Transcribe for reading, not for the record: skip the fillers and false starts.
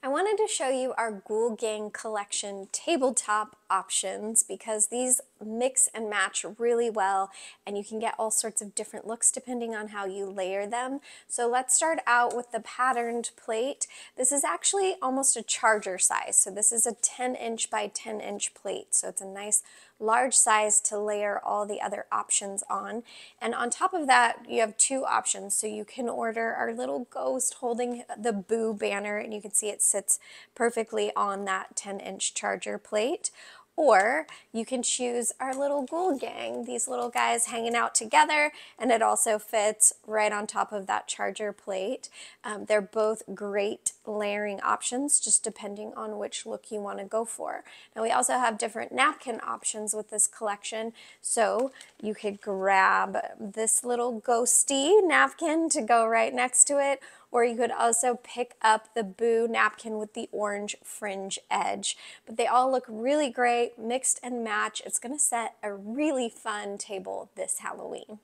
I wanted to show you our Ghoul Gang Collection tabletop options because these mix and match really well and you can get all sorts of different looks depending on how you layer them. So let's start out with the patterned plate. This is actually almost a charger size. So this is a 10-inch by 10-inch plate. So it's a nice large size to layer all the other options on. And on top of that, you have two options. So you can order our little ghost holding the Boo banner, and you can see it sits perfectly on that 10-inch charger plate. Or you can choose our little Ghoul Gang, these little guys hanging out together, and it also fits right on top of that charger plate. They're both great layering options, just depending on which look you want to go for. Now we also have different napkin options with this collection, so you could grab this little ghosty napkin to go right next to it, or you could also pick up the Boo napkin with the orange fringe edge. But they all look really great, mixed and match. It's going to set a really fun table this Halloween.